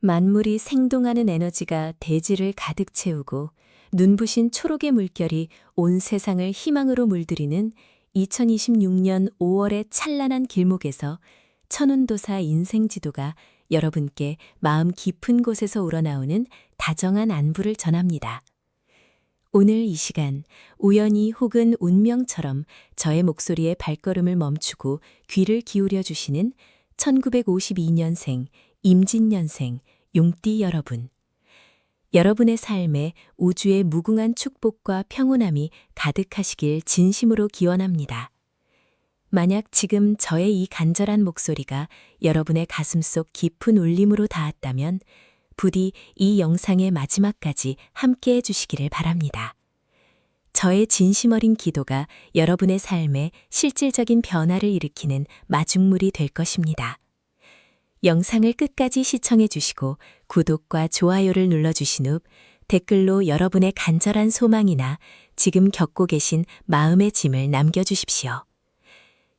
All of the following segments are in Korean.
만물이 생동하는 에너지가 대지를 가득 채우고 눈부신 초록의 물결이 온 세상을 희망으로 물들이는 2026년 5월의 찬란한 길목에서 천운도사 인생지도가 여러분께 마음 깊은 곳에서 우러나오는 다정한 안부를 전합니다. 오늘 이 시간 우연히 혹은 운명처럼 저의 목소리에 발걸음을 멈추고 귀를 기울여 주시는 1952년생, 임진년생, 용띠 여러분. 여러분의 삶에 우주의 무궁한 축복과 평온함이 가득하시길 진심으로 기원합니다. 만약 지금 저의 이 간절한 목소리가 여러분의 가슴속 깊은 울림으로 닿았다면 부디 이 영상의 마지막까지 함께 해주시기를 바랍니다. 저의 진심 어린 기도가 여러분의 삶에 실질적인 변화를 일으키는 마중물이 될 것입니다. 영상을 끝까지 시청해 주시고 구독과 좋아요를 눌러주신 후 댓글로 여러분의 간절한 소망이나 지금 겪고 계신 마음의 짐을 남겨주십시오.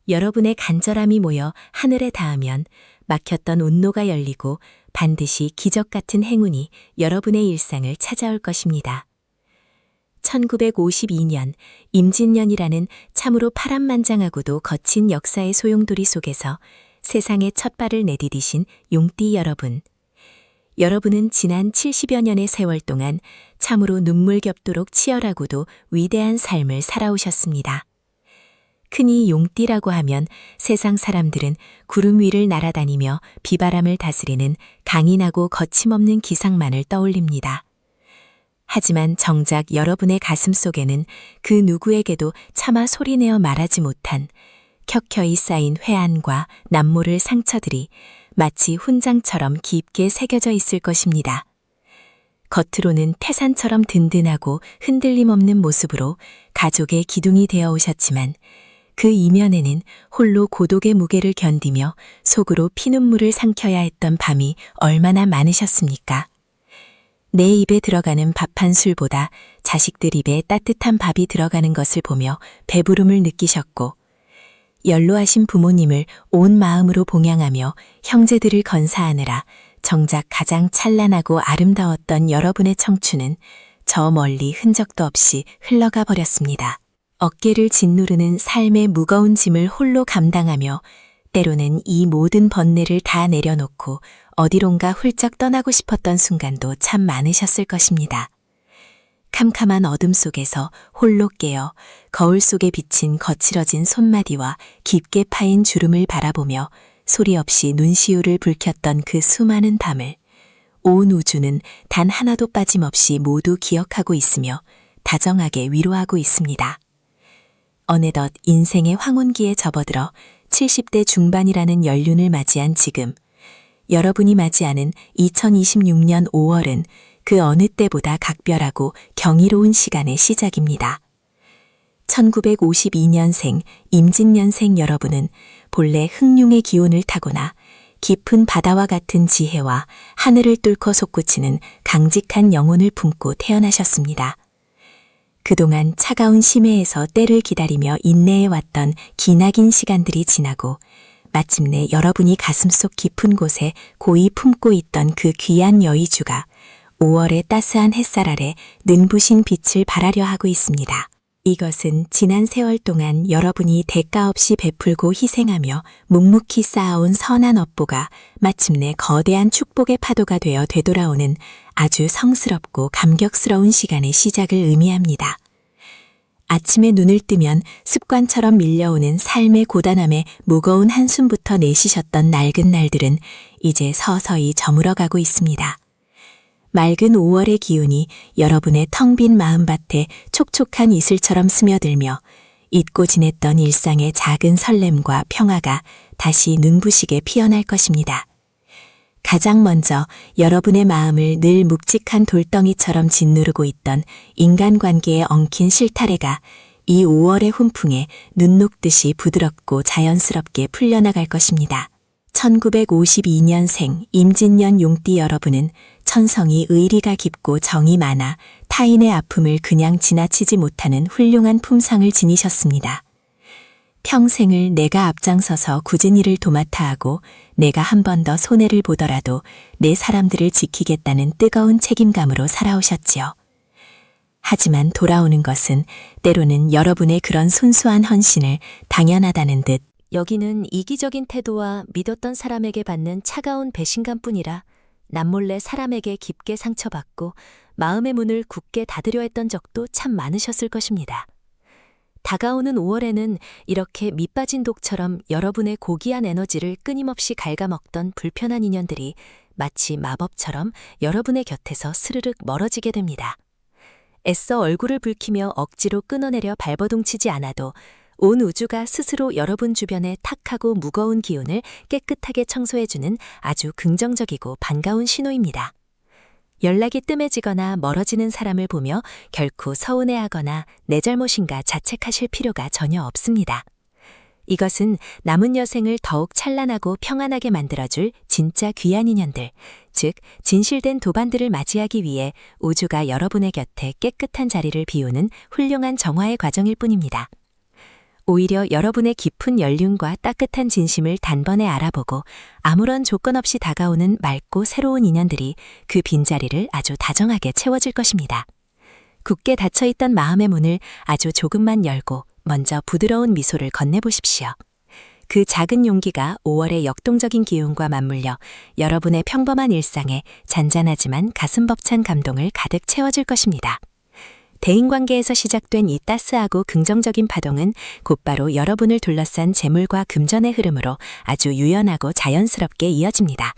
여러분의 간절함이 모여 하늘에 닿으면 막혔던 운로가 열리고 반드시 기적 같은 행운이 여러분의 일상을 찾아올 것입니다. 1952년 임진년이라는 참으로 파란만장하고도 거친 역사의 소용돌이 속에서 세상에 첫 발을 내디디신 용띠 여러분. 여러분은 지난 70여 년의 세월 동안 참으로 눈물겹도록 치열하고도 위대한 삶을 살아오셨습니다. 흔히 용띠라고 하면 세상 사람들은 구름 위를 날아다니며 비바람을 다스리는 강인하고 거침없는 기상만을 떠올립니다. 하지만 정작 여러분의 가슴 속에는 그 누구에게도 차마 소리내어 말하지 못한 켜켜이 쌓인 회한과 남모를 상처들이 마치 훈장처럼 깊게 새겨져 있을 것입니다. 겉으로는 태산처럼 든든하고 흔들림 없는 모습으로 가족의 기둥이 되어 오셨지만 그 이면에는 홀로 고독의 무게를 견디며 속으로 피눈물을 삼켜야 했던 밤이 얼마나 많으셨습니까? 내 입에 들어가는 밥 한 술보다 자식들 입에 따뜻한 밥이 들어가는 것을 보며 배부름을 느끼셨고 연로하신 부모님을 온 마음으로 봉양하며 형제들을 건사하느라 정작 가장 찬란하고 아름다웠던 여러분의 청춘은 저 멀리 흔적도 없이 흘러가 버렸습니다. 어깨를 짓누르는 삶의 무거운 짐을 홀로 감당하며 때로는 이 모든 번뇌를 다 내려놓고 어디론가 훌쩍 떠나고 싶었던 순간도 참 많으셨을 것입니다. 캄캄한 어둠 속에서 홀로 깨어 거울 속에 비친 거칠어진 손마디와 깊게 파인 주름을 바라보며 소리 없이 눈시울을 붉혔던 그 수많은 밤을 온 우주는 단 하나도 빠짐없이 모두 기억하고 있으며 다정하게 위로하고 있습니다. 어느덧 인생의 황혼기에 접어들어 70대 중반이라는 연륜을 맞이한 지금, 여러분이 맞이하는 2026년 5월은 그 어느 때보다 각별하고 경이로운 시간의 시작입니다. 1952년생, 임진년생 여러분은 본래 흑룡의 기운을 타고나 깊은 바다와 같은 지혜와 하늘을 뚫고 솟구치는 강직한 영혼을 품고 태어나셨습니다. 그동안 차가운 심해에서 때를 기다리며 인내해왔던 기나긴 시간들이 지나고 마침내 여러분이 가슴속 깊은 곳에 고이 품고 있던 그 귀한 여의주가 5월의 따스한 햇살 아래 눈부신 빛을 발하려 하고 있습니다. 이것은 지난 세월 동안 여러분이 대가 없이 베풀고 희생하며 묵묵히 쌓아온 선한 업보가 마침내 거대한 축복의 파도가 되어 되돌아오는 아주 성스럽고 감격스러운 시간의 시작을 의미합니다. 아침에 눈을 뜨면 습관처럼 밀려오는 삶의 고단함에 무거운 한숨부터 내쉬셨던 낡은 날들은 이제 서서히 저물어가고 있습니다. 맑은 5월의 기운이 여러분의 텅 빈 마음밭에 촉촉한 이슬처럼 스며들며 잊고 지냈던 일상의 작은 설렘과 평화가 다시 눈부시게 피어날 것입니다. 가장 먼저 여러분의 마음을 늘 묵직한 돌덩이처럼 짓누르고 있던 인간관계에 엉킨 실타래가 이 5월의 훈풍에 눈 녹듯이 부드럽고 자연스럽게 풀려나갈 것입니다. 1952년생 임진년 용띠 여러분은 천성이 의리가 깊고 정이 많아 타인의 아픔을 그냥 지나치지 못하는 훌륭한 품성을 지니셨습니다. 평생을 내가 앞장서서 굳은 일을 도맡아 하고 내가 한 번 더 손해를 보더라도 내 사람들을 지키겠다는 뜨거운 책임감으로 살아오셨지요. 하지만 돌아오는 것은 때로는 여러분의 그런 순수한 헌신을 당연하다는 듯 여기는 이기적인 태도와 믿었던 사람에게 받는 차가운 배신감뿐이라 남몰래 사람에게 깊게 상처받고 마음의 문을 굳게 닫으려 했던 적도 참 많으셨을 것입니다. 다가오는 5월에는 이렇게 밑빠진 독처럼 여러분의 고귀한 에너지를 끊임없이 갉아먹던 불편한 인연들이 마치 마법처럼 여러분의 곁에서 스르륵 멀어지게 됩니다. 애써 얼굴을 붉히며 억지로 끊어내려 발버둥치지 않아도 온 우주가 스스로 여러분 주변의 탁하고 무거운 기운을 깨끗하게 청소해주는 아주 긍정적이고 반가운 신호입니다. 연락이 뜸해지거나 멀어지는 사람을 보며 결코 서운해하거나 내 잘못인가 자책하실 필요가 전혀 없습니다. 이것은 남은 여생을 더욱 찬란하고 평안하게 만들어줄 진짜 귀한 인연들, 즉 진실된 도반들을 맞이하기 위해 우주가 여러분의 곁에 깨끗한 자리를 비우는 훌륭한 정화의 과정일 뿐입니다. 오히려 여러분의 깊은 연륜과 따뜻한 진심을 단번에 알아보고 아무런 조건 없이 다가오는 맑고 새로운 인연들이 그 빈자리를 아주 다정하게 채워줄 것입니다. 굳게 닫혀있던 마음의 문을 아주 조금만 열고 먼저 부드러운 미소를 건네보십시오. 그 작은 용기가 5월의 역동적인 기운과 맞물려 여러분의 평범한 일상에 잔잔하지만 가슴 벅찬 감동을 가득 채워줄 것입니다. 대인관계에서 시작된 이 따스하고 긍정적인 파동은 곧바로 여러분을 둘러싼 재물과 금전의 흐름으로 아주 유연하고 자연스럽게 이어집니다.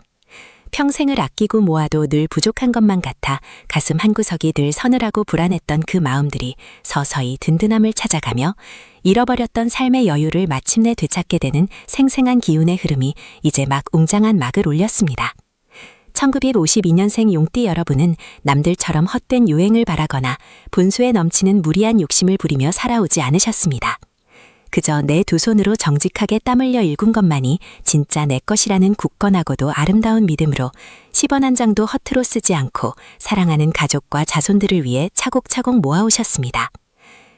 평생을 아끼고 모아도 늘 부족한 것만 같아 가슴 한구석이 늘 서늘하고 불안했던 그 마음들이 서서히 든든함을 찾아가며 잃어버렸던 삶의 여유를 마침내 되찾게 되는 생생한 기운의 흐름이 이제 막 웅장한 막을 올렸습니다. 1952년생 용띠 여러분은 남들처럼 헛된 유행을 바라거나 분수에 넘치는 무리한 욕심을 부리며 살아오지 않으셨습니다. 그저 내 두 손으로 정직하게 땀 흘려 일군 것만이 진짜 내 것이라는 굳건하고도 아름다운 믿음으로 10원 한 장도 허투루 쓰지 않고 사랑하는 가족과 자손들을 위해 차곡차곡 모아오셨습니다.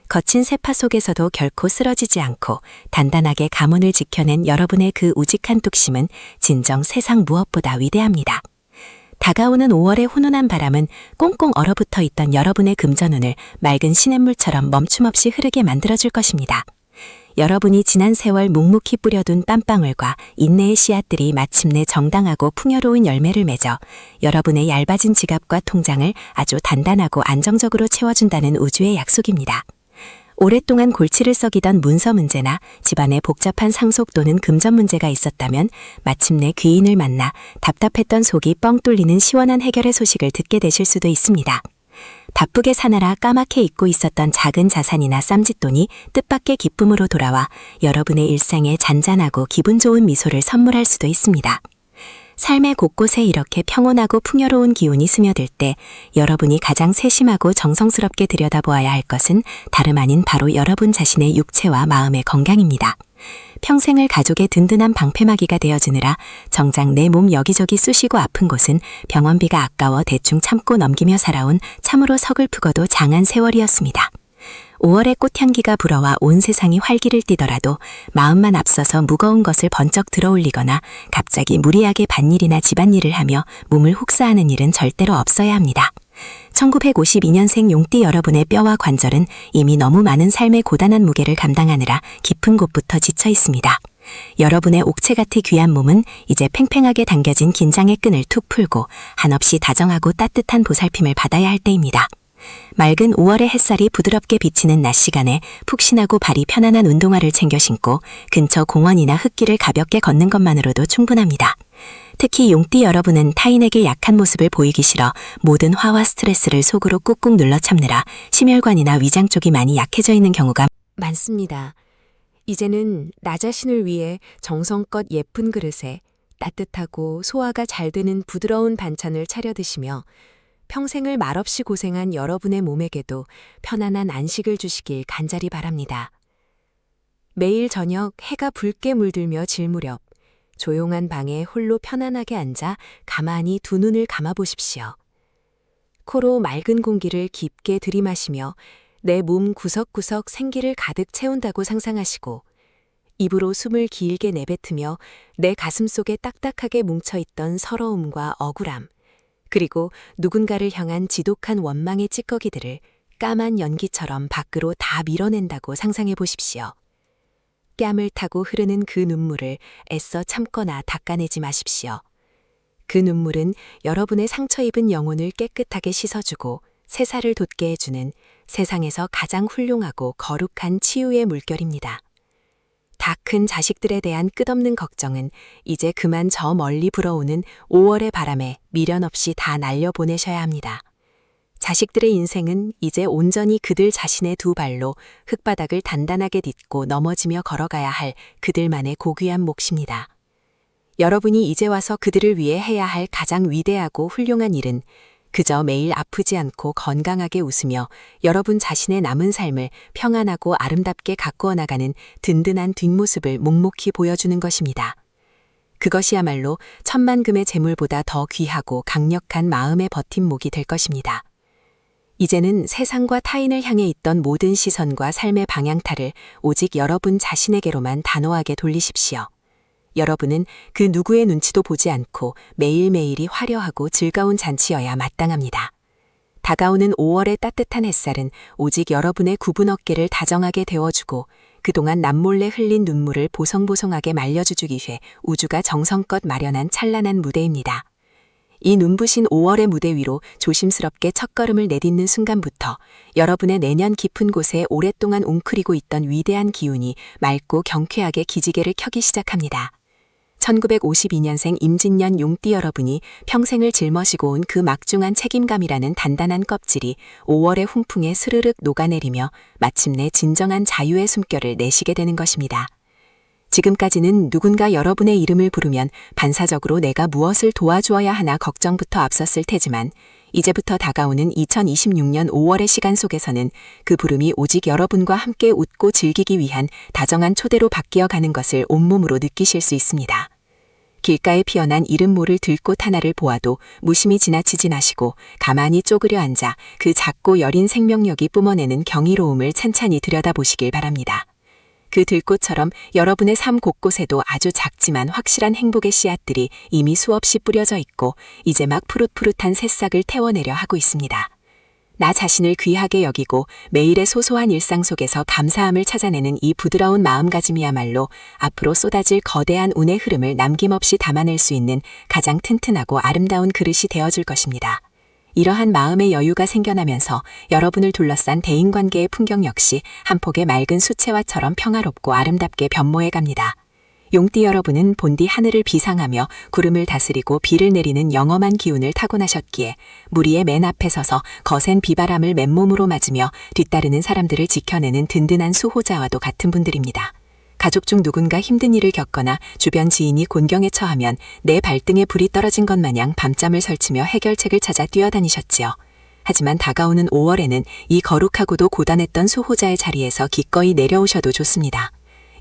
거친 세파 속에서도 결코 쓰러지지 않고 단단하게 가문을 지켜낸 여러분의 그 우직한 뚝심은 진정 세상 무엇보다 위대합니다. 다가오는 5월의 훈훈한 바람은 꽁꽁 얼어붙어 있던 여러분의 금전운을 맑은 시냇물처럼 멈춤없이 흐르게 만들어줄 것입니다. 여러분이 지난 세월 묵묵히 뿌려둔 땀방울과 인내의 씨앗들이 마침내 정당하고 풍요로운 열매를 맺어 여러분의 얇아진 지갑과 통장을 아주 단단하고 안정적으로 채워준다는 우주의 약속입니다. 오랫동안 골치를 썩이던 문서 문제나 집안에 복잡한 상속 또는 금전 문제가 있었다면 마침내 귀인을 만나 답답했던 속이 뻥 뚫리는 시원한 해결의 소식을 듣게 되실 수도 있습니다. 바쁘게 사느라 까맣게 잊고 있었던 작은 자산이나 쌈짓돈이 뜻밖의 기쁨으로 돌아와 여러분의 일상에 잔잔하고 기분 좋은 미소를 선물할 수도 있습니다. 삶의 곳곳에 이렇게 평온하고 풍요로운 기운이 스며들 때 여러분이 가장 세심하고 정성스럽게 들여다보아야 할 것은 다름 아닌 바로 여러분 자신의 육체와 마음의 건강입니다. 평생을 가족의 든든한 방패막이가 되어주느라 정작 내 몸 여기저기 쑤시고 아픈 곳은 병원비가 아까워 대충 참고 넘기며 살아온 참으로 서글프고도 장한 세월이었습니다. 5월의 꽃향기가 불어와 온 세상이 활기를 띠더라도 마음만 앞서서 무거운 것을 번쩍 들어올리거나 갑자기 무리하게 밭일이나 집안일을 하며 몸을 혹사하는 일은 절대로 없어야 합니다. 1952년생 용띠 여러분의 뼈와 관절은 이미 너무 많은 삶의 고단한 무게를 감당하느라 깊은 곳부터 지쳐 있습니다. 여러분의 옥체같이 귀한 몸은 이제 팽팽하게 당겨진 긴장의 끈을 툭 풀고 한없이 다정하고 따뜻한 보살핌을 받아야 할 때입니다. 맑은 5월의 햇살이 부드럽게 비치는 낮 시간에 푹신하고 발이 편안한 운동화를 챙겨 신고 근처 공원이나 흙길을 가볍게 걷는 것만으로도 충분합니다. 특히 용띠 여러분은 타인에게 약한 모습을 보이기 싫어 모든 화와 스트레스를 속으로 꾹꾹 눌러 참느라 심혈관이나 위장 쪽이 많이 약해져 있는 경우가 많습니다. 이제는 나 자신을 위해 정성껏 예쁜 그릇에 따뜻하고 소화가 잘 되는 부드러운 반찬을 차려 드시며 평생을 말없이 고생한 여러분의 몸에게도 편안한 안식을 주시길 간절히 바랍니다. 매일 저녁 해가 붉게 물들며 질 무렵 조용한 방에 홀로 편안하게 앉아 가만히 두 눈을 감아보십시오. 코로 맑은 공기를 깊게 들이마시며 내 몸 구석구석 생기를 가득 채운다고 상상하시고 입으로 숨을 길게 내뱉으며 내 가슴 속에 딱딱하게 뭉쳐있던 서러움과 억울함, 그리고 누군가를 향한 지독한 원망의 찌꺼기들을 까만 연기처럼 밖으로 다 밀어낸다고 상상해 보십시오. 뺨을 타고 흐르는 그 눈물을 애써 참거나 닦아내지 마십시오. 그 눈물은 여러분의 상처 입은 영혼을 깨끗하게 씻어주고 새살을 돋게 해주는 세상에서 가장 훌륭하고 거룩한 치유의 물결입니다. 다 큰 자식들에 대한 끝없는 걱정은 이제 그만 저 멀리 불어오는 5월의 바람에 미련 없이 다 날려보내셔야 합니다. 자식들의 인생은 이제 온전히 그들 자신의 두 발로 흙바닥을 단단하게 딛고 넘어지며 걸어가야 할 그들만의 고귀한 몫입니다. 여러분이 이제 와서 그들을 위해 해야 할 가장 위대하고 훌륭한 일은 그저 매일 아프지 않고 건강하게 웃으며 여러분 자신의 남은 삶을 평안하고 아름답게 가꾸어 나가는 든든한 뒷모습을 묵묵히 보여주는 것입니다. 그것이야말로 천만금의 재물보다 더 귀하고 강력한 마음의 버팀목이 될 것입니다. 이제는 세상과 타인을 향해 있던 모든 시선과 삶의 방향타를 오직 여러분 자신에게로만 단호하게 돌리십시오. 여러분은 그 누구의 눈치도 보지 않고 매일매일이 화려하고 즐거운 잔치여야 마땅합니다. 다가오는 5월의 따뜻한 햇살은 오직 여러분의 굽은 어깨를 다정하게 데워주고 그동안 남몰래 흘린 눈물을 보송보송하게 말려주기 위해 우주가 정성껏 마련한 찬란한 무대입니다. 이 눈부신 5월의 무대 위로 조심스럽게 첫걸음을 내딛는 순간부터 여러분의 내년 깊은 곳에 오랫동안 웅크리고 있던 위대한 기운이 맑고 경쾌하게 기지개를 켜기 시작합니다. 1952년생 임진년 용띠 여러분이 평생을 짊어지고 온 그 막중한 책임감이라는 단단한 껍질이 5월의 훈풍에 스르륵 녹아내리며 마침내 진정한 자유의 숨결을 내쉬게 되는 것입니다. 지금까지는 누군가 여러분의 이름을 부르면 반사적으로 내가 무엇을 도와주어야 하나 걱정부터 앞섰을 테지만 이제부터 다가오는 2026년 5월의 시간 속에서는 그 부름이 오직 여러분과 함께 웃고 즐기기 위한 다정한 초대로 바뀌어 가는 것을 온몸으로 느끼실 수 있습니다. 길가에 피어난 이름 모를 들꽃 하나를 보아도 무심히 지나치지 마시고 가만히 쪼그려 앉아 그 작고 여린 생명력이 뿜어내는 경이로움을 찬찬히 들여다보시길 바랍니다. 그 들꽃처럼 여러분의 삶 곳곳에도 아주 작지만 확실한 행복의 씨앗들이 이미 수없이 뿌려져 있고 이제 막 푸릇푸릇한 새싹을 태워내려 하고 있습니다. 나 자신을 귀하게 여기고 매일의 소소한 일상 속에서 감사함을 찾아내는 이 부드러운 마음가짐이야말로 앞으로 쏟아질 거대한 운의 흐름을 남김없이 담아낼 수 있는 가장 튼튼하고 아름다운 그릇이 되어줄 것입니다. 이러한 마음의 여유가 생겨나면서 여러분을 둘러싼 대인관계의 풍경 역시 한 폭의 맑은 수채화처럼 평화롭고 아름답게 변모해 갑니다. 용띠 여러분은 본디 하늘을 비상하며 구름을 다스리고 비를 내리는 영험한 기운을 타고나셨기에 무리의 맨 앞에 서서 거센 비바람을 맨몸으로 맞으며 뒤따르는 사람들을 지켜내는 든든한 수호자와도 같은 분들입니다. 가족 중 누군가 힘든 일을 겪거나 주변 지인이 곤경에 처하면 내 발등에 불이 떨어진 것 마냥 밤잠을 설치며 해결책을 찾아 뛰어다니셨지요. 하지만 다가오는 5월에는 이 거룩하고도 고단했던 수호자의 자리에서 기꺼이 내려오셔도 좋습니다.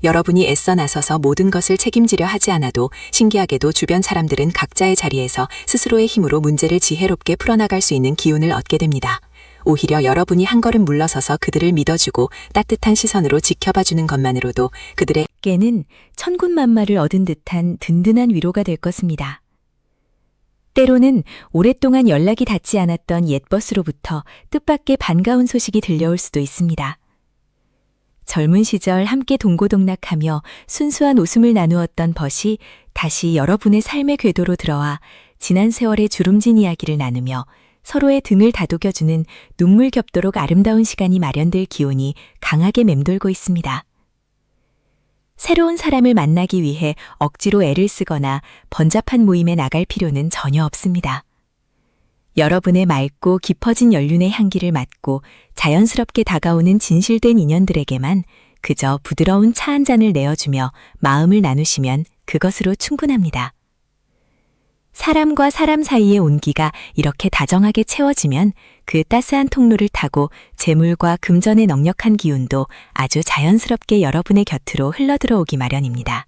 여러분이 애써 나서서 모든 것을 책임지려 하지 않아도 신기하게도 주변 사람들은 각자의 자리에서 스스로의 힘으로 문제를 지혜롭게 풀어나갈 수 있는 기운을 얻게 됩니다. 오히려 여러분이 한 걸음 물러서서 그들을 믿어주고 따뜻한 시선으로 지켜봐주는 것만으로도 그들에게는 천군만마를 얻은 듯한 든든한 위로가 될 것입니다. 때로는 오랫동안 연락이 닿지 않았던 옛버스로부터 뜻밖의 반가운 소식이 들려올 수도 있습니다. 젊은 시절 함께 동고동락하며 순수한 웃음을 나누었던 벗이 다시 여러분의 삶의 궤도로 들어와 지난 세월의 주름진 이야기를 나누며 서로의 등을 다독여주는 눈물 겹도록 아름다운 시간이 마련될 기운이 강하게 맴돌고 있습니다. 새로운 사람을 만나기 위해 억지로 애를 쓰거나 번잡한 모임에 나갈 필요는 전혀 없습니다. 여러분의 맑고 깊어진 연륜의 향기를 맡고 자연스럽게 다가오는 진실된 인연들에게만 그저 부드러운 차 한 잔을 내어주며 마음을 나누시면 그것으로 충분합니다. 사람과 사람 사이의 온기가 이렇게 다정하게 채워지면 그 따스한 통로를 타고 재물과 금전의 넉넉한 기운도 아주 자연스럽게 여러분의 곁으로 흘러들어오기 마련입니다.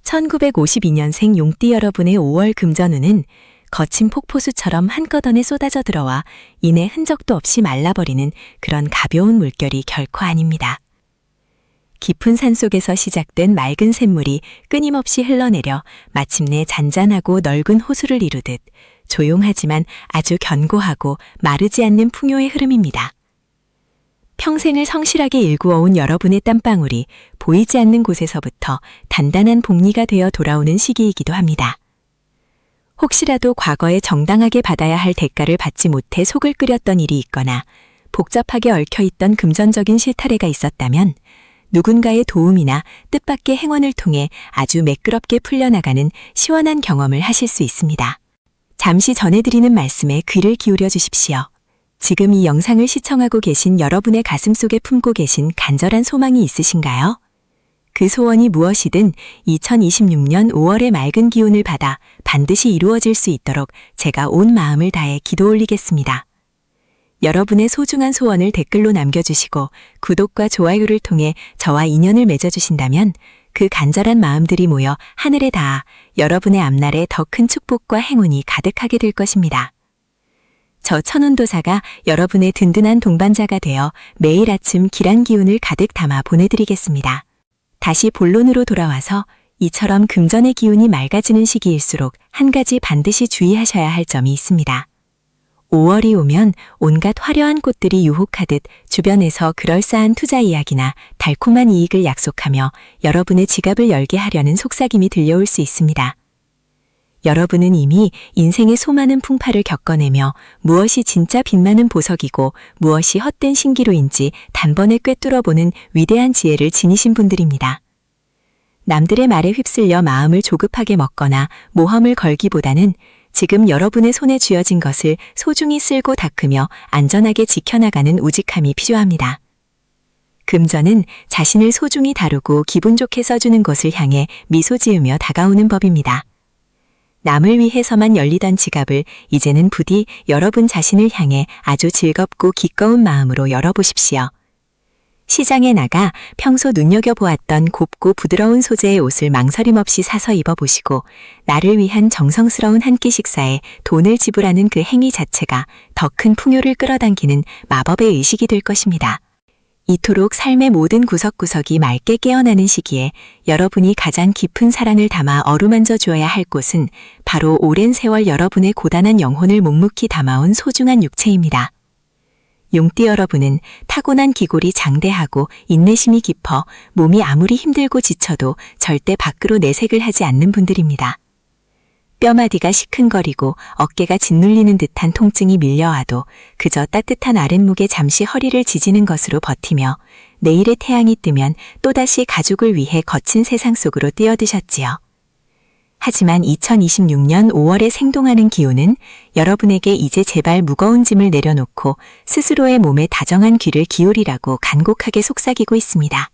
1952년생 용띠 여러분의 5월 금전운은 거친 폭포수처럼 한꺼번에 쏟아져 들어와 이내 흔적도 없이 말라버리는 그런 가벼운 물결이 결코 아닙니다. 깊은 산속에서 시작된 맑은 샘물이 끊임없이 흘러내려 마침내 잔잔하고 넓은 호수를 이루듯 조용하지만 아주 견고하고 마르지 않는 풍요의 흐름입니다. 평생을 성실하게 일구어온 여러분의 땀방울이 보이지 않는 곳에서부터 단단한 복리가 되어 돌아오는 시기이기도 합니다. 혹시라도 과거에 정당하게 받아야 할 대가를 받지 못해 속을 끓였던 일이 있거나 복잡하게 얽혀있던 금전적인 실타래가 있었다면 누군가의 도움이나 뜻밖의 행운을 통해 아주 매끄럽게 풀려나가는 시원한 경험을 하실 수 있습니다. 잠시 전해드리는 말씀에 귀를 기울여 주십시오. 지금 이 영상을 시청하고 계신 여러분의 가슴속에 품고 계신 간절한 소망이 있으신가요? 그 소원이 무엇이든 2026년 5월의 맑은 기운을 받아 반드시 이루어질 수 있도록 제가 온 마음을 다해 기도 올리겠습니다. 여러분의 소중한 소원을 댓글로 남겨주시고 구독과 좋아요를 통해 저와 인연을 맺어주신다면 그 간절한 마음들이 모여 하늘에 닿아 여러분의 앞날에 더 큰 축복과 행운이 가득하게 될 것입니다. 저 천운도사가 여러분의 든든한 동반자가 되어 매일 아침 길한 기운을 가득 담아 보내드리겠습니다. 다시 본론으로 돌아와서 이처럼 금전의 기운이 맑아지는 시기일수록 한 가지 반드시 주의하셔야 할 점이 있습니다. 5월이 오면 온갖 화려한 꽃들이 유혹하듯 주변에서 그럴싸한 투자 이야기나 달콤한 이익을 약속하며 여러분의 지갑을 열게 하려는 속삭임이 들려올 수 있습니다. 여러분은 이미 인생의 수많은 풍파를 겪어내며 무엇이 진짜 빛나는 보석이고 무엇이 헛된 신기루인지 단번에 꿰뚫어보는 위대한 지혜를 지니신 분들입니다. 남들의 말에 휩쓸려 마음을 조급하게 먹거나 모험을 걸기보다는 지금 여러분의 손에 쥐어진 것을 소중히 쓸고 닦으며 안전하게 지켜나가는 우직함이 필요합니다. 금전은 자신을 소중히 다루고 기분 좋게 써주는 것을 향해 미소 지으며 다가오는 법입니다. 남을 위해서만 열리던 지갑을 이제는 부디 여러분 자신을 향해 아주 즐겁고 기꺼운 마음으로 열어보십시오. 시장에 나가 평소 눈여겨보았던 곱고 부드러운 소재의 옷을 망설임 없이 사서 입어보시고 나를 위한 정성스러운 한 끼 식사에 돈을 지불하는 그 행위 자체가 더 큰 풍요를 끌어당기는 마법의 의식이 될 것입니다. 이토록 삶의 모든 구석구석이 맑게 깨어나는 시기에 여러분이 가장 깊은 사랑을 담아 어루만져 주어야 할 곳은 바로 오랜 세월 여러분의 고단한 영혼을 묵묵히 담아온 소중한 육체입니다. 용띠 여러분은 타고난 기골이 장대하고 인내심이 깊어 몸이 아무리 힘들고 지쳐도 절대 밖으로 내색을 하지 않는 분들입니다. 뼈마디가 시큰거리고 어깨가 짓눌리는 듯한 통증이 밀려와도 그저 따뜻한 아랫목에 잠시 허리를 지지는 것으로 버티며 내일의 태양이 뜨면 또다시 가족을 위해 거친 세상 속으로 뛰어드셨지요. 하지만 2026년 5월에 생동하는 기운은 여러분에게 이제 제발 무거운 짐을 내려놓고 스스로의 몸에 다정한 귀를 기울이라고 간곡하게 속삭이고 있습니다.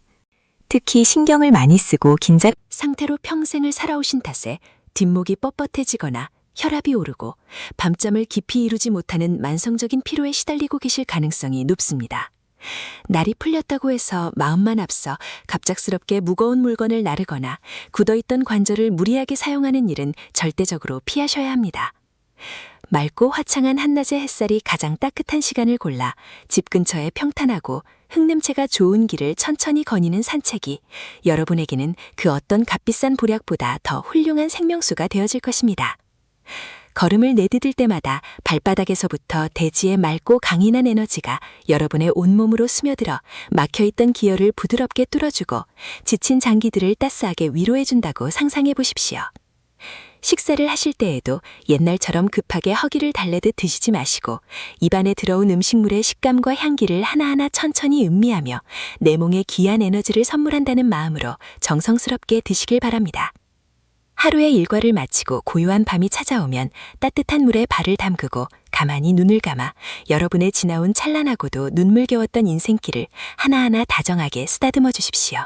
특히 신경을 많이 쓰고 긴장 상태로 평생을 살아오신 탓에 뒷목이 뻣뻣해지거나 혈압이 오르고 밤잠을 깊이 이루지 못하는 만성적인 피로에 시달리고 계실 가능성이 높습니다. 날이 풀렸다고 해서 마음만 앞서 갑작스럽게 무거운 물건을 나르거나 굳어있던 관절을 무리하게 사용하는 일은 절대적으로 피하셔야 합니다. 맑고 화창한 한낮의 햇살이 가장 따뜻한 시간을 골라 집 근처에 평탄하고 흙냄새가 좋은 길을 천천히 거니는 산책이 여러분에게는 그 어떤 값비싼 보약보다 더 훌륭한 생명수가 되어질 것입니다. 걸음을 내디딜 때마다 발바닥에서부터 대지의 맑고 강인한 에너지가 여러분의 온몸으로 스며들어 막혀있던 기혈을 부드럽게 뚫어주고 지친 장기들을 따스하게 위로해준다고 상상해 보십시오. 식사를 하실 때에도 옛날처럼 급하게 허기를 달래듯 드시지 마시고 입안에 들어온 음식물의 식감과 향기를 하나하나 천천히 음미하며 내 몸에 귀한 에너지를 선물한다는 마음으로 정성스럽게 드시길 바랍니다. 하루의 일과를 마치고 고요한 밤이 찾아오면 따뜻한 물에 발을 담그고 가만히 눈을 감아 여러분의 지나온 찬란하고도 눈물겨웠던 인생길을 하나하나 다정하게 쓰다듬어 주십시오.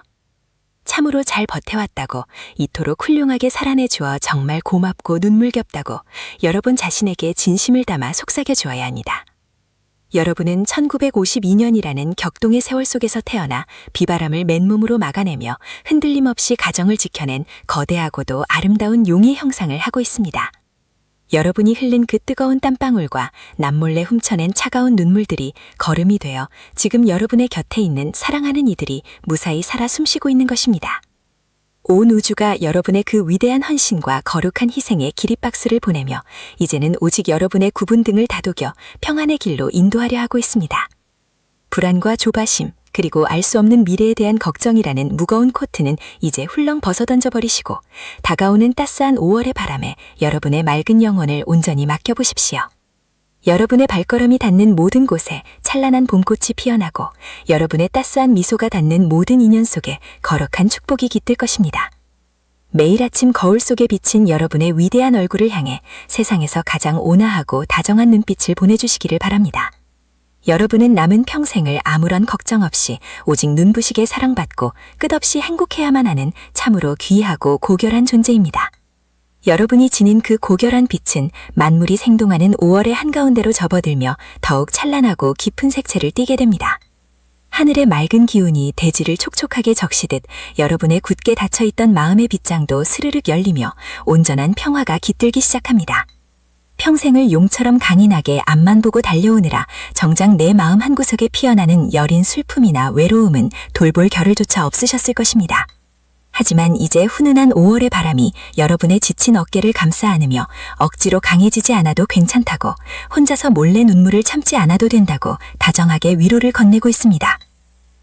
참으로 잘 버텨왔다고, 이토록 훌륭하게 살아내 주어 정말 고맙고 눈물겹다고 여러분 자신에게 진심을 담아 속삭여 주어야 합니다. 여러분은 1952년이라는 격동의 세월 속에서 태어나 비바람을 맨몸으로 막아내며 흔들림 없이 가정을 지켜낸 거대하고도 아름다운 용의 형상을 하고 있습니다. 여러분이 흘린 그 뜨거운 땀방울과 남몰래 훔쳐낸 차가운 눈물들이 걸음이 되어 지금 여러분의 곁에 있는 사랑하는 이들이 무사히 살아 숨쉬고 있는 것입니다. 온 우주가 여러분의 그 위대한 헌신과 거룩한 희생에 기립박수를 보내며 이제는 오직 여러분의 굽은 등을 다독여 평안의 길로 인도하려 하고 있습니다. 불안과 조바심, 그리고 알 수 없는 미래에 대한 걱정이라는 무거운 코트는 이제 훌렁 벗어던져 버리시고 다가오는 따스한 5월의 바람에 여러분의 맑은 영혼을 온전히 맡겨보십시오. 여러분의 발걸음이 닿는 모든 곳에 찬란한 봄꽃이 피어나고 여러분의 따스한 미소가 닿는 모든 인연 속에 거룩한 축복이 깃들 것입니다. 매일 아침 거울 속에 비친 여러분의 위대한 얼굴을 향해 세상에서 가장 온화하고 다정한 눈빛을 보내주시기를 바랍니다. 여러분은 남은 평생을 아무런 걱정 없이 오직 눈부시게 사랑받고 끝없이 행복해야만 하는 참으로 귀하고 고결한 존재입니다. 여러분이 지닌 그 고결한 빛은 만물이 생동하는 5월의 한가운데로 접어들며 더욱 찬란하고 깊은 색채를 띠게 됩니다. 하늘의 맑은 기운이 대지를 촉촉하게 적시듯 여러분의 굳게 닫혀있던 마음의 빗장도 스르륵 열리며 온전한 평화가 깃들기 시작합니다. 평생을 용처럼 강인하게 앞만 보고 달려오느라 정작 내 마음 한구석에 피어나는 여린 슬픔이나 외로움은 돌볼 겨를조차 없으셨을 것입니다. 하지만 이제 훈훈한 5월의 바람이 여러분의 지친 어깨를 감싸 안으며 억지로 강해지지 않아도 괜찮다고, 혼자서 몰래 눈물을 참지 않아도 된다고 다정하게 위로를 건네고 있습니다.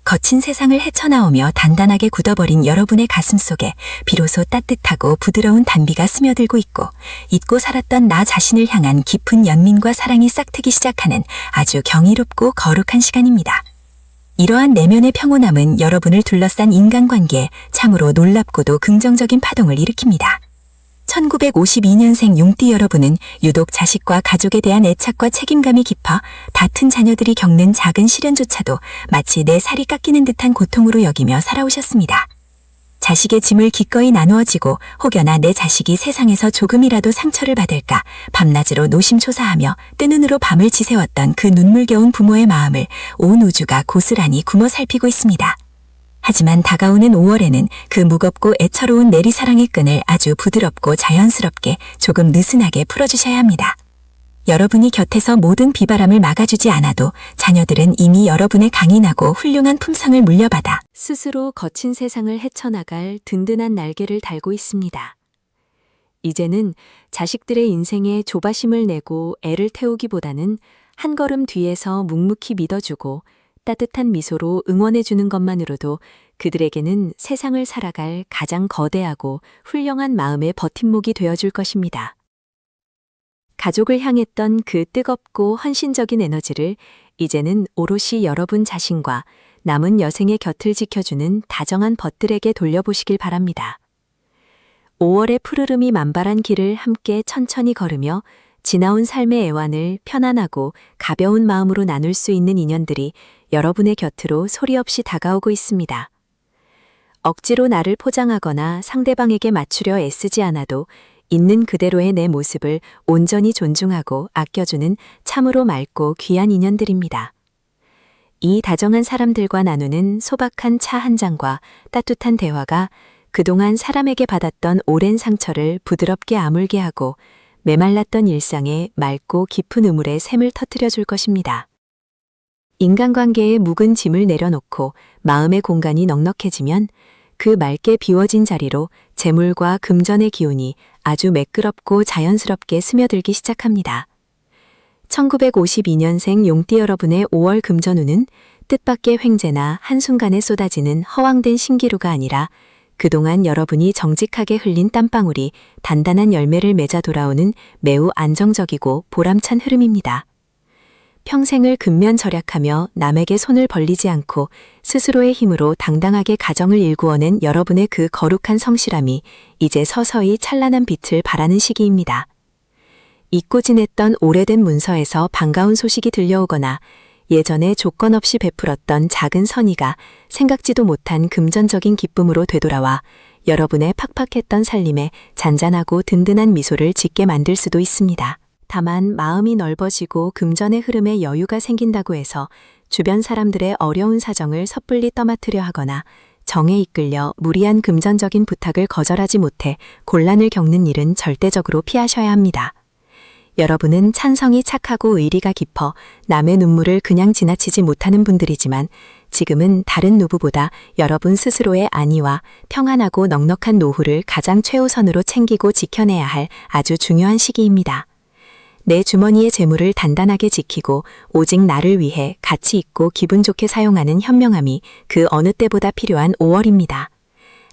거친 세상을 헤쳐나오며 단단하게 굳어버린 여러분의 가슴 속에 비로소 따뜻하고 부드러운 단비가 스며들고 있고 잊고 살았던 나 자신을 향한 깊은 연민과 사랑이 싹트기 시작하는 아주 경이롭고 거룩한 시간입니다. 이러한 내면의 평온함은 여러분을 둘러싼 인간관계에 참으로 놀랍고도 긍정적인 파동을 일으킵니다. 1952년생 용띠 여러분은 유독 자식과 가족에 대한 애착과 책임감이 깊어 다툰 자녀들이 겪는 작은 시련조차도 마치 내 살이 깎이는 듯한 고통으로 여기며 살아오셨습니다. 자식의 짐을 기꺼이 나누어지고 혹여나 내 자식이 세상에서 조금이라도 상처를 받을까 밤낮으로 노심초사하며 뜨눈으로 밤을 지새웠던 그 눈물겨운 부모의 마음을 온 우주가 고스란히 굼어 살피고 있습니다. 하지만 다가오는 5월에는 그 무겁고 애처로운 내리사랑의 끈을 아주 부드럽고 자연스럽게 조금 느슨하게 풀어주셔야 합니다. 여러분이 곁에서 모든 비바람을 막아주지 않아도 자녀들은 이미 여러분의 강인하고 훌륭한 품성을 물려받아 스스로 거친 세상을 헤쳐나갈 든든한 날개를 달고 있습니다. 이제는 자식들의 인생에 조바심을 내고 애를 태우기보다는 한 걸음 뒤에서 묵묵히 믿어주고 따뜻한 미소로 응원해주는 것만으로도 그들에게는 세상을 살아갈 가장 거대하고 훌륭한 마음의 버팀목이 되어줄 것입니다. 가족을 향했던 그 뜨겁고 헌신적인 에너지를 이제는 오롯이 여러분 자신과 남은 여생의 곁을 지켜주는 다정한 벗들에게 돌려보시길 바랍니다. 5월의 푸르름이 만발한 길을 함께 천천히 걸으며 지나온 삶의 애환을 편안하고 가벼운 마음으로 나눌 수 있는 인연들이 여러분의 곁으로 소리 없이 다가오고 있습니다. 억지로 나를 포장하거나 상대방에게 맞추려 애쓰지 않아도 있는 그대로의 내 모습을 온전히 존중하고 아껴주는 참으로 맑고 귀한 인연들입니다. 이 다정한 사람들과 나누는 소박한 차 한 잔과 따뜻한 대화가 그동안 사람에게 받았던 오랜 상처를 부드럽게 아물게 하고 메말랐던 일상에 맑고 깊은 우물에 샘을 터뜨려 줄 것입니다. 인간관계에 묵은 짐을 내려놓고 마음의 공간이 넉넉해지면 그 맑게 비워진 자리로 재물과 금전의 기운이 아주 매끄럽고 자연스럽게 스며들기 시작합니다. 1952년생 용띠 여러분의 5월 금전운은 뜻밖의 횡재나 한순간에 쏟아지는 허황된 신기루가 아니라 그동안 여러분이 정직하게 흘린 땀방울이 단단한 열매를 맺어 돌아오는 매우 안정적이고 보람찬 흐름입니다. 평생을 근면절약하며 남에게 손을 벌리지 않고 스스로의 힘으로 당당하게 가정을 일구어낸 여러분의 그 거룩한 성실함이 이제 서서히 찬란한 빛을 발하는 시기입니다. 잊고 지냈던 오래된 문서에서 반가운 소식이 들려오거나 예전에 조건 없이 베풀었던 작은 선의가 생각지도 못한 금전적인 기쁨으로 되돌아와 여러분의 팍팍했던 살림에 잔잔하고 든든한 미소를 짓게 만들 수도 있습니다. 다만 마음이 넓어지고 금전의 흐름에 여유가 생긴다고 해서 주변 사람들의 어려운 사정을 섣불리 떠맡으려 하거나 정에 이끌려 무리한 금전적인 부탁을 거절하지 못해 곤란을 겪는 일은 절대적으로 피하셔야 합니다. 여러분은 찬성이 착하고 의리가 깊어 남의 눈물을 그냥 지나치지 못하는 분들이지만 지금은 다른 누구보다 여러분 스스로의 안위와 평안하고 넉넉한 노후를 가장 최우선으로 챙기고 지켜내야 할 아주 중요한 시기입니다. 내 주머니의 재물을 단단하게 지키고 오직 나를 위해 가치 있고 기분 좋게 사용하는 현명함이 그 어느 때보다 필요한 5월입니다.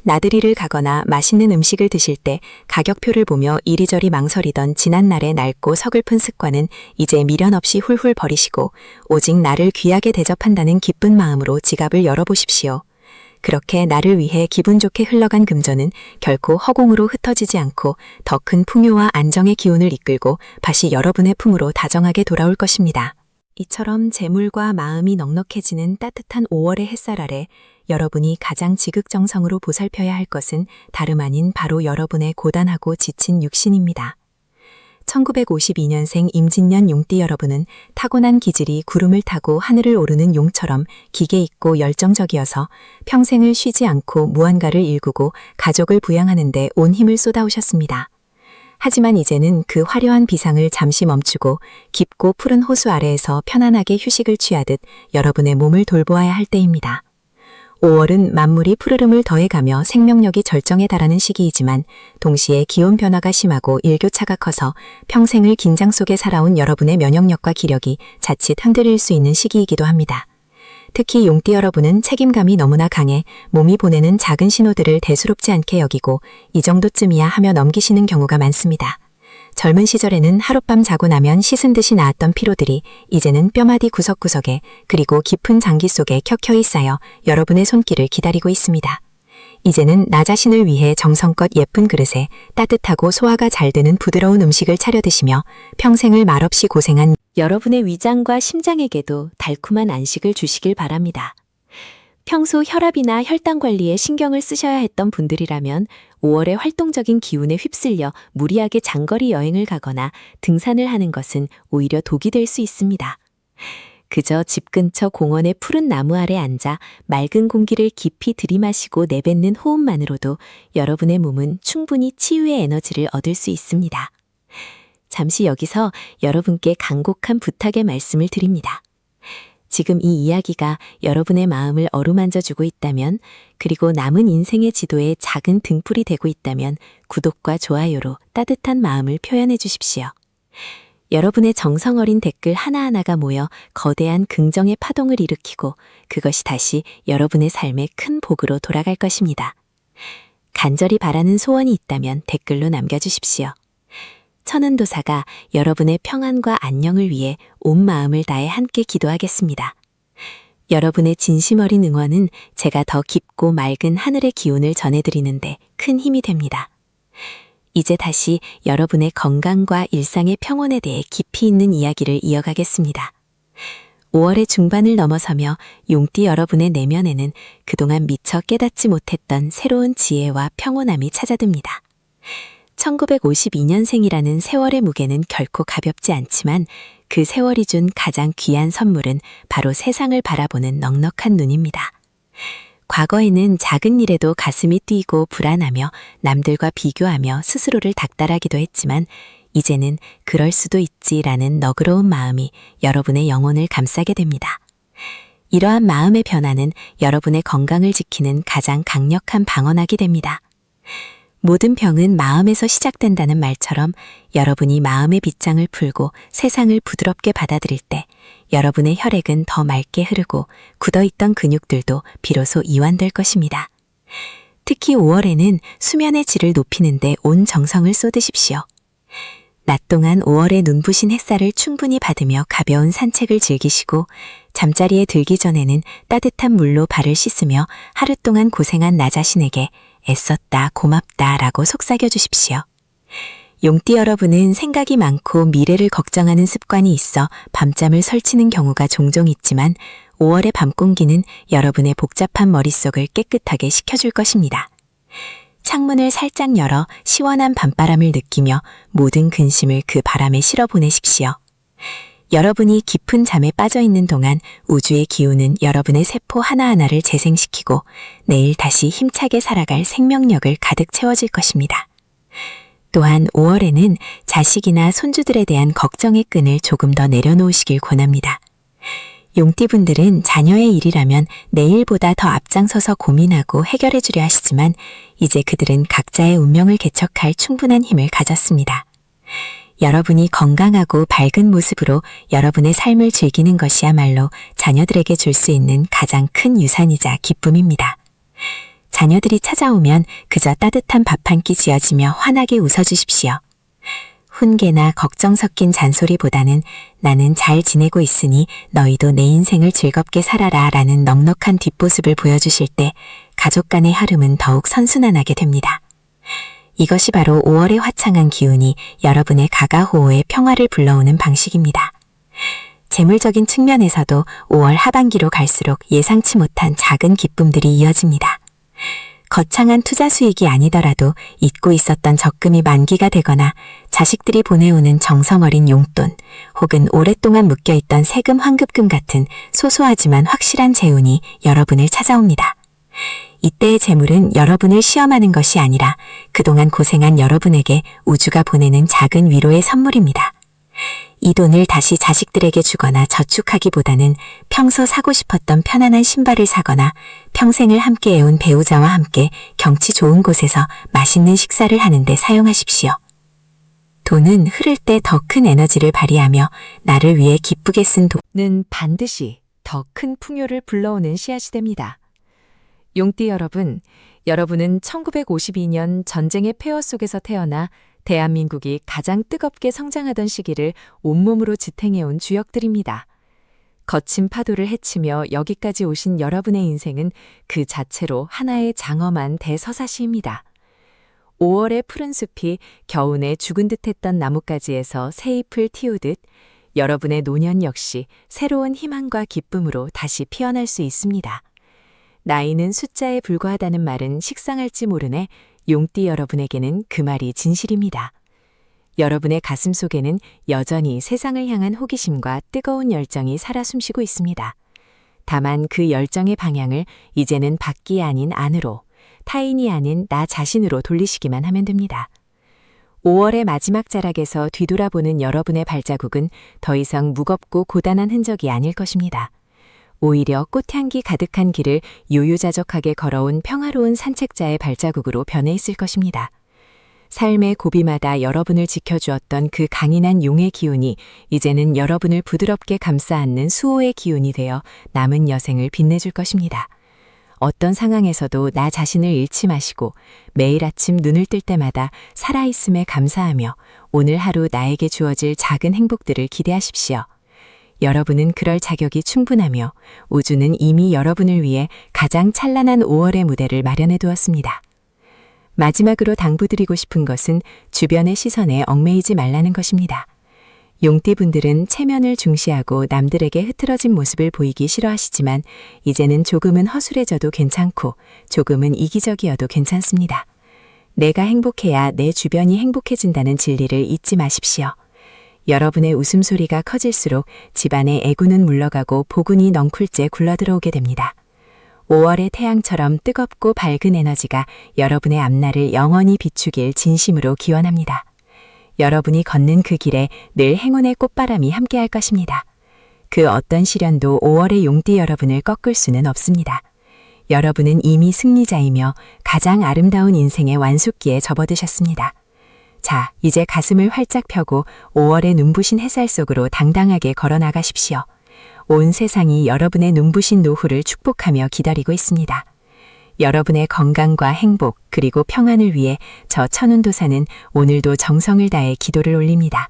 나들이를 가거나 맛있는 음식을 드실 때 가격표를 보며 이리저리 망설이던 지난날의 낡고 서글픈 습관은 이제 미련 없이 훌훌 버리시고 오직 나를 귀하게 대접한다는 기쁜 마음으로 지갑을 열어보십시오. 그렇게 나를 위해 기분 좋게 흘러간 금전은 결코 허공으로 흩어지지 않고 더 큰 풍요와 안정의 기운을 이끌고 다시 여러분의 품으로 다정하게 돌아올 것입니다. 이처럼 재물과 마음이 넉넉해지는 따뜻한 5월의 햇살 아래 여러분이 가장 지극정성으로 보살펴야 할 것은 다름 아닌 바로 여러분의 고단하고 지친 육신입니다. 1952년생 임진년 용띠 여러분은 타고난 기질이 구름을 타고 하늘을 오르는 용처럼 기계 있고 열정적이어서 평생을 쉬지 않고 무언가를 일구고 가족을 부양하는 데 온 힘을 쏟아오셨습니다. 하지만 이제는 그 화려한 비상을 잠시 멈추고 깊고 푸른 호수 아래에서 편안하게 휴식을 취하듯 여러분의 몸을 돌보아야 할 때입니다. 5월은 만물이 푸르름을 더해가며 생명력이 절정에 달하는 시기이지만 동시에 기온 변화가 심하고 일교차가 커서 평생을 긴장 속에 살아온 여러분의 면역력과 기력이 자칫 흔들릴 수 있는 시기이기도 합니다. 특히 용띠 여러분은 책임감이 너무나 강해 몸이 보내는 작은 신호들을 대수롭지 않게 여기고 이 정도쯤이야 하며 넘기시는 경우가 많습니다. 젊은 시절에는 하룻밤 자고 나면 씻은 듯이 나았던 피로들이 이제는 뼈마디 구석구석에 그리고 깊은 장기 속에 켜켜이 쌓여 여러분의 손길을 기다리고 있습니다. 이제는 나 자신을 위해 정성껏 예쁜 그릇에 따뜻하고 소화가 잘 되는 부드러운 음식을 차려 드시며 평생을 말없이 고생한 여러분의 위장과 심장에게도 달콤한 안식을 주시길 바랍니다. 평소 혈압이나 혈당 관리에 신경을 쓰셔야 했던 분들이라면 5월의 활동적인 기운에 휩쓸려 무리하게 장거리 여행을 가거나 등산을 하는 것은 오히려 독이 될 수 있습니다. 그저 집 근처 공원의 푸른 나무 아래 앉아 맑은 공기를 깊이 들이마시고 내뱉는 호흡만으로도 여러분의 몸은 충분히 치유의 에너지를 얻을 수 있습니다. 잠시 여기서 여러분께 간곡한 부탁의 말씀을 드립니다. 지금 이 이야기가 여러분의 마음을 어루만져주고 있다면, 그리고 남은 인생의 지도에 작은 등불이 되고 있다면 구독과 좋아요로 따뜻한 마음을 표현해 주십시오. 여러분의 정성 어린 댓글 하나하나가 모여 거대한 긍정의 파동을 일으키고 그것이 다시 여러분의 삶의 큰 복으로 돌아갈 것입니다. 간절히 바라는 소원이 있다면 댓글로 남겨주십시오. 천은도사가 여러분의 평안과 안녕을 위해 온 마음을 다해 함께 기도하겠습니다. 여러분의 진심 어린 응원은 제가 더 깊고 맑은 하늘의 기운을 전해드리는데 큰 힘이 됩니다. 이제 다시 여러분의 건강과 일상의 평온에 대해 깊이 있는 이야기를 이어가겠습니다. 5월의 중반을 넘어서며 용띠 여러분의 내면에는 그동안 미처 깨닫지 못했던 새로운 지혜와 평온함이 찾아듭니다. 1952년생이라는 세월의 무게는 결코 가볍지 않지만 그 세월이 준 가장 귀한 선물은 바로 세상을 바라보는 넉넉한 눈입니다. 과거에는 작은 일에도 가슴이 뛰고 불안하며 남들과 비교하며 스스로를 닥달하기도 했지만 이제는 그럴 수도 있지라는 너그러운 마음이 여러분의 영혼을 감싸게 됩니다. 이러한 마음의 변화는 여러분의 건강을 지키는 가장 강력한 방어막이 됩니다. 모든 병은 마음에서 시작된다는 말처럼 여러분이 마음의 빗장을 풀고 세상을 부드럽게 받아들일 때 여러분의 혈액은 더 맑게 흐르고 굳어있던 근육들도 비로소 이완될 것입니다. 특히 5월에는 수면의 질을 높이는 데 온 정성을 쏟으십시오. 낮 동안 5월의 눈부신 햇살을 충분히 받으며 가벼운 산책을 즐기시고 잠자리에 들기 전에는 따뜻한 물로 발을 씻으며 하루 동안 고생한 나 자신에게 애썼다, 고맙다 라고 속삭여 주십시오. 용띠 여러분은 생각이 많고 미래를 걱정하는 습관이 있어 밤잠을 설치는 경우가 종종 있지만 5월의 밤 공기는 여러분의 복잡한 머릿속을 깨끗하게 식혀줄 것입니다. 창문을 살짝 열어 시원한 밤바람을 느끼며 모든 근심을 그 바람에 실어 보내십시오. 여러분이 깊은 잠에 빠져 있는 동안 우주의 기운은 여러분의 세포 하나하나를 재생시키고 내일 다시 힘차게 살아갈 생명력을 가득 채워줄 것입니다. 또한 5월에는 자식이나 손주들에 대한 걱정의 끈을 조금 더 내려놓으시길 권합니다. 용띠분들은 자녀의 일이라면 내일보다 더 앞장서서 고민하고 해결해 주려 하시지만 이제 그들은 각자의 운명을 개척할 충분한 힘을 가졌습니다. 여러분이 건강하고 밝은 모습으로 여러분의 삶을 즐기는 것이야말로 자녀들에게 줄 수 있는 가장 큰 유산이자 기쁨입니다. 자녀들이 찾아오면 그저 따뜻한 밥 한 끼 쥐어지며 환하게 웃어주십시오. 훈계나 걱정 섞인 잔소리보다는 나는 잘 지내고 있으니 너희도 내 인생을 즐겁게 살아라 라는 넉넉한 뒷모습을 보여주실 때 가족 간의 흐름은 더욱 선순환하게 됩니다. 이것이 바로 5월의 화창한 기운이 여러분의 가가호호의 평화를 불러오는 방식입니다. 재물적인 측면에서도 5월 하반기로 갈수록 예상치 못한 작은 기쁨들이 이어집니다. 거창한 투자 수익이 아니더라도 잊고 있었던 적금이 만기가 되거나 자식들이 보내오는 정성 어린 용돈 혹은 오랫동안 묶여있던 세금 환급금 같은 소소하지만 확실한 재운이 여러분을 찾아옵니다. 이때의 재물은 여러분을 시험하는 것이 아니라 그동안 고생한 여러분에게 우주가 보내는 작은 위로의 선물입니다. 이 돈을 다시 자식들에게 주거나 저축하기보다는 평소 사고 싶었던 편안한 신발을 사거나 평생을 함께 해온 배우자와 함께 경치 좋은 곳에서 맛있는 식사를 하는데 사용하십시오. 돈은 흐를 때 더 큰 에너지를 발휘하며 나를 위해 기쁘게 쓴 는 반드시 더 큰 풍요를 불러오는 씨앗이 됩니다. 용띠 여러분, 여러분은 1952년 전쟁의 폐허 속에서 태어나 대한민국이 가장 뜨겁게 성장하던 시기를 온몸으로 지탱해온 주역들입니다. 거친 파도를 헤치며 여기까지 오신 여러분의 인생은 그 자체로 하나의 장엄한 대서사시입니다. 5월의 푸른 숲이 겨우내 죽은 듯했던 나뭇가지에서 새 잎을 틔우듯 여러분의 노년 역시 새로운 희망과 기쁨으로 다시 피어날 수 있습니다. 나이는 숫자에 불과하다는 말은 식상할지 모르네 용띠 여러분에게는 그 말이 진실입니다. 여러분의 가슴 속에는 여전히 세상을 향한 호기심과 뜨거운 열정이 살아 숨쉬고 있습니다. 다만 그 열정의 방향을 이제는 밖이 아닌 안으로, 타인이 아닌 나 자신으로 돌리시기만 하면 됩니다. 5월의 마지막 자락에서 뒤돌아보는 여러분의 발자국은 더 이상 무겁고 고단한 흔적이 아닐 것입니다. 오히려 꽃향기 가득한 길을 유유자적하게 걸어온 평화로운 산책자의 발자국으로 변해 있을 것입니다. 삶의 고비마다 여러분을 지켜주었던 그 강인한 용의 기운이 이제는 여러분을 부드럽게 감싸 안는 수호의 기운이 되어 남은 여생을 빛내줄 것입니다. 어떤 상황에서도 나 자신을 잃지 마시고 매일 아침 눈을 뜰 때마다 살아있음에 감사하며 오늘 하루 나에게 주어질 작은 행복들을 기대하십시오. 여러분은 그럴 자격이 충분하며 우주는 이미 여러분을 위해 가장 찬란한 5월의 무대를 마련해 두었습니다. 마지막으로 당부드리고 싶은 것은 주변의 시선에 얽매이지 말라는 것입니다. 용띠분들은 체면을 중시하고 남들에게 흐트러진 모습을 보이기 싫어하시지만 이제는 조금은 허술해져도 괜찮고 조금은 이기적이어도 괜찮습니다. 내가 행복해야 내 주변이 행복해진다는 진리를 잊지 마십시오. 여러분의 웃음소리가 커질수록 집안의 애군은 물러가고 복운이 넝쿨째 굴러들어오게 됩니다. 5월의 태양처럼 뜨겁고 밝은 에너지가 여러분의 앞날을 영원히 비추길 진심으로 기원합니다. 여러분이 걷는 그 길에 늘 행운의 꽃바람이 함께할 것입니다. 그 어떤 시련도 5월의 용띠 여러분을 꺾을 수는 없습니다. 여러분은 이미 승리자이며 가장 아름다운 인생의 완숙기에 접어드셨습니다. 자, 이제 가슴을 활짝 펴고 5월의 눈부신 햇살 속으로 당당하게 걸어나가십시오. 온 세상이 여러분의 눈부신 노후를 축복하며 기다리고 있습니다. 여러분의 건강과 행복 그리고 평안을 위해 저 천운도사는 오늘도 정성을 다해 기도를 올립니다.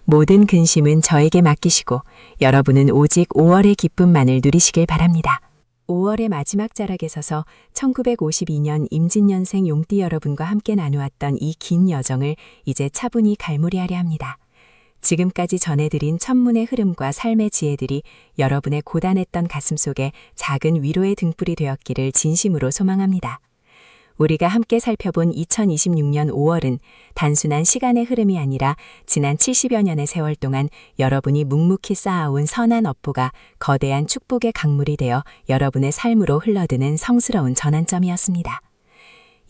모든 근심은 저에게 맡기시고 여러분은 오직 5월의 기쁨만을 누리시길 바랍니다. 5월의 마지막 자락에 서서 1952년 임진년생 용띠 여러분과 함께 나누었던 이 긴 여정을 이제 차분히 갈무리하려 합니다. 지금까지 전해드린 천문의 흐름과 삶의 지혜들이 여러분의 고단했던 가슴속에 작은 위로의 등불이 되었기를 진심으로 소망합니다. 우리가 함께 살펴본 2026년 5월은 단순한 시간의 흐름이 아니라 지난 70여 년의 세월 동안 여러분이 묵묵히 쌓아온 선한 업보가 거대한 축복의 강물이 되어 여러분의 삶으로 흘러드는 성스러운 전환점이었습니다.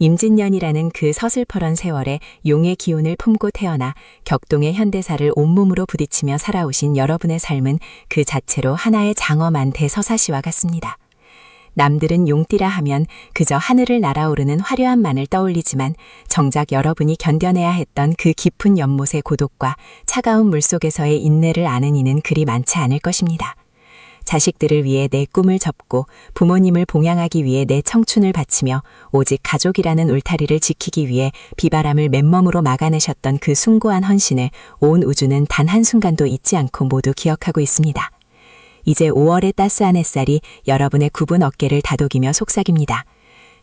임진년이라는 그 서슬퍼런 세월에 용의 기운을 품고 태어나 격동의 현대사를 온몸으로 부딪히며 살아오신 여러분의 삶은 그 자체로 하나의 장엄한 대서사시와 같습니다. 남들은 용띠라 하면 그저 하늘을 날아오르는 화려함만을 떠올리지만 정작 여러분이 견뎌내야 했던 그 깊은 연못의 고독과 차가운 물속에서의 인내를 아는 이는 그리 많지 않을 것입니다. 자식들을 위해 내 꿈을 접고 부모님을 봉양하기 위해 내 청춘을 바치며 오직 가족이라는 울타리를 지키기 위해 비바람을 맨몸으로 막아내셨던 그 숭고한 헌신을 온 우주는 단 한순간도 잊지 않고 모두 기억하고 있습니다. 이제 5월의 따스한 햇살이 여러분의 굽은 어깨를 다독이며 속삭입니다.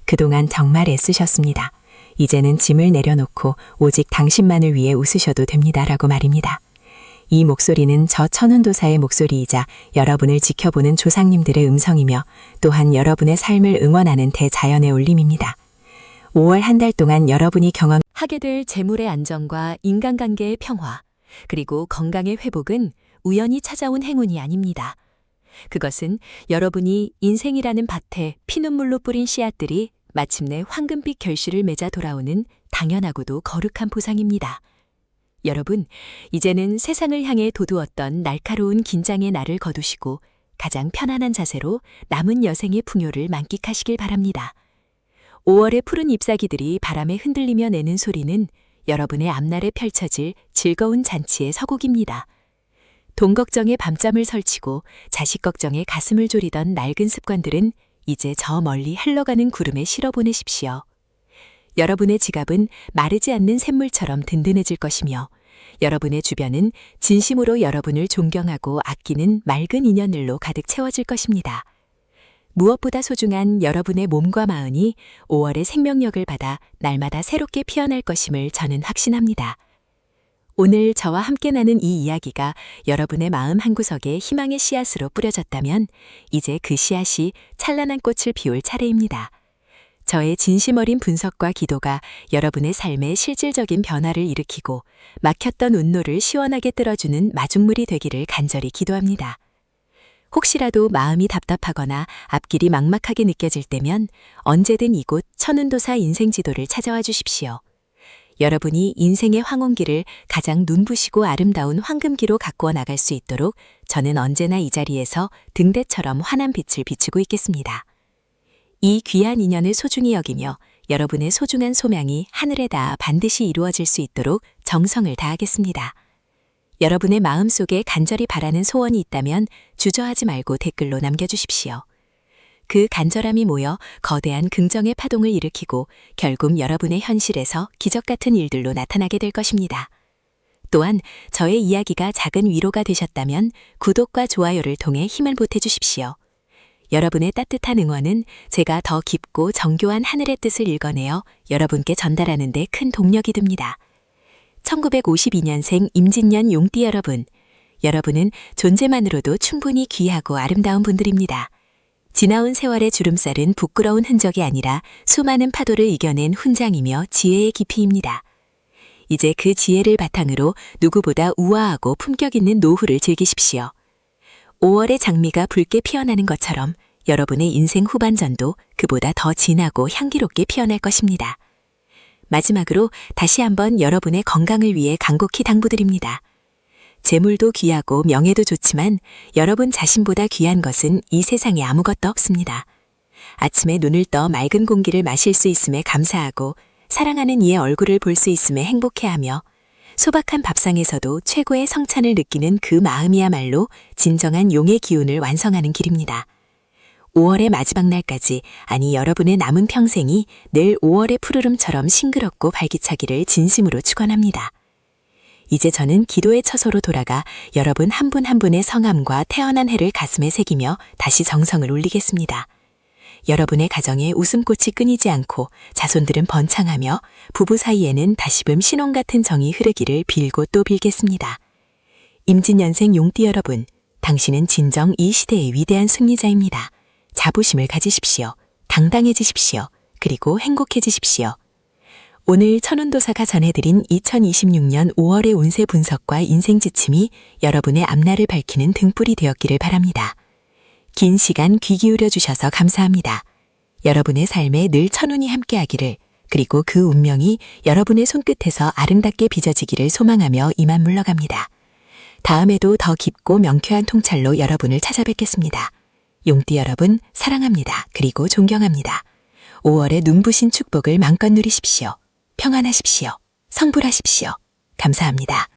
그동안 정말 애쓰셨습니다. 이제는 짐을 내려놓고 오직 당신만을 위해 웃으셔도 됩니다라고 말입니다. 이 목소리는 저 천운도사의 목소리이자 여러분을 지켜보는 조상님들의 음성이며 또한 여러분의 삶을 응원하는 대자연의 울림입니다. 5월 한 달 동안 여러분이 하게 될 재물의 안정과 인간관계의 평화, 그리고 건강의 회복은 우연히 찾아온 행운이 아닙니다. 그것은 여러분이 인생이라는 밭에 피눈물로 뿌린 씨앗들이 마침내 황금빛 결실을 맺어 돌아오는 당연하고도 거룩한 보상입니다. 여러분, 이제는 세상을 향해 돋우었던 날카로운 긴장의 날을 거두시고 가장 편안한 자세로 남은 여생의 풍요를 만끽하시길 바랍니다. 5월의 푸른 잎사귀들이 바람에 흔들리며 내는 소리는 여러분의 앞날에 펼쳐질 즐거운 잔치의 서곡입니다. 돈 걱정에 밤잠을 설치고 자식 걱정에 가슴을 졸이던 낡은 습관들은 이제 저 멀리 흘러가는 구름에 실어보내십시오. 여러분의 지갑은 마르지 않는 샘물처럼 든든해질 것이며 여러분의 주변은 진심으로 여러분을 존경하고 아끼는 맑은 인연들로 가득 채워질 것입니다. 무엇보다 소중한 여러분의 몸과 마음이 5월의 생명력을 받아 날마다 새롭게 피어날 것임을 저는 확신합니다. 오늘 저와 함께 나눈 이 이야기가 여러분의 마음 한구석에 희망의 씨앗으로 뿌려졌다면 이제 그 씨앗이 찬란한 꽃을 피울 차례입니다. 저의 진심 어린 분석과 기도가 여러분의 삶에 실질적인 변화를 일으키고 막혔던 운노를 시원하게 끌어주는 마중물이 되기를 간절히 기도합니다. 혹시라도 마음이 답답하거나 앞길이 막막하게 느껴질 때면 언제든 이곳 천운도사 인생지도를 찾아와 주십시오. 여러분이 인생의 황혼기를 가장 눈부시고 아름다운 황금기로 가꾸어 나갈 수 있도록 저는 언제나 이 자리에서 등대처럼 환한 빛을 비추고 있겠습니다. 이 귀한 인연을 소중히 여기며 여러분의 소중한 소명이 하늘에 닿아 반드시 이루어질 수 있도록 정성을 다하겠습니다. 여러분의 마음속에 간절히 바라는 소원이 있다면 주저하지 말고 댓글로 남겨주십시오. 그 간절함이 모여 거대한 긍정의 파동을 일으키고 결국 여러분의 현실에서 기적 같은 일들로 나타나게 될 것입니다. 또한 저의 이야기가 작은 위로가 되셨다면 구독과 좋아요를 통해 힘을 보태주십시오. 여러분의 따뜻한 응원은 제가 더 깊고 정교한 하늘의 뜻을 읽어내어 여러분께 전달하는 데 큰 동력이 됩니다. 1952년생 임진년 용띠 여러분, 여러분은 존재만으로도 충분히 귀하고 아름다운 분들입니다. 지나온 세월의 주름살은 부끄러운 흔적이 아니라 수많은 파도를 이겨낸 훈장이며 지혜의 깊이입니다. 이제 그 지혜를 바탕으로 누구보다 우아하고 품격 있는 노후를 즐기십시오. 5월의 장미가 붉게 피어나는 것처럼 여러분의 인생 후반전도 그보다 더 진하고 향기롭게 피어날 것입니다. 마지막으로 다시 한번 여러분의 건강을 위해 간곡히 당부드립니다. 재물도 귀하고 명예도 좋지만 여러분 자신보다 귀한 것은 이 세상에 아무것도 없습니다. 아침에 눈을 떠 맑은 공기를 마실 수 있음에 감사하고 사랑하는 이의 얼굴을 볼 수 있음에 행복해하며 소박한 밥상에서도 최고의 성찬을 느끼는 그 마음이야말로 진정한 용의 기운을 완성하는 길입니다. 5월의 마지막 날까지, 아니 여러분의 남은 평생이 늘 5월의 푸르름처럼 싱그럽고 활기차기를 진심으로 축원합니다. 이제 저는 기도의 처소로 돌아가 여러분 한 분 한 분의 성함과 태어난 해를 가슴에 새기며 다시 정성을 올리겠습니다. 여러분의 가정에 웃음꽃이 끊이지 않고 자손들은 번창하며 부부 사이에는 다시금 신혼 같은 정이 흐르기를 빌고 또 빌겠습니다. 임진년생 용띠 여러분, 당신은 진정 이 시대의 위대한 승리자입니다. 자부심을 가지십시오. 당당해지십시오. 그리고 행복해지십시오. 오늘 천운도사가 전해드린 2026년 5월의 운세 분석과 인생 지침이 여러분의 앞날을 밝히는 등불이 되었기를 바랍니다. 긴 시간 귀 기울여 주셔서 감사합니다. 여러분의 삶에 늘 천운이 함께하기를 그리고 그 운명이 여러분의 손끝에서 아름답게 빚어지기를 소망하며 이만 물러갑니다. 다음에도 더 깊고 명쾌한 통찰로 여러분을 찾아뵙겠습니다. 용띠 여러분 사랑합니다. 그리고 존경합니다. 5월의 눈부신 축복을 마음껏 누리십시오. 평안하십시오. 성불하십시오. 감사합니다.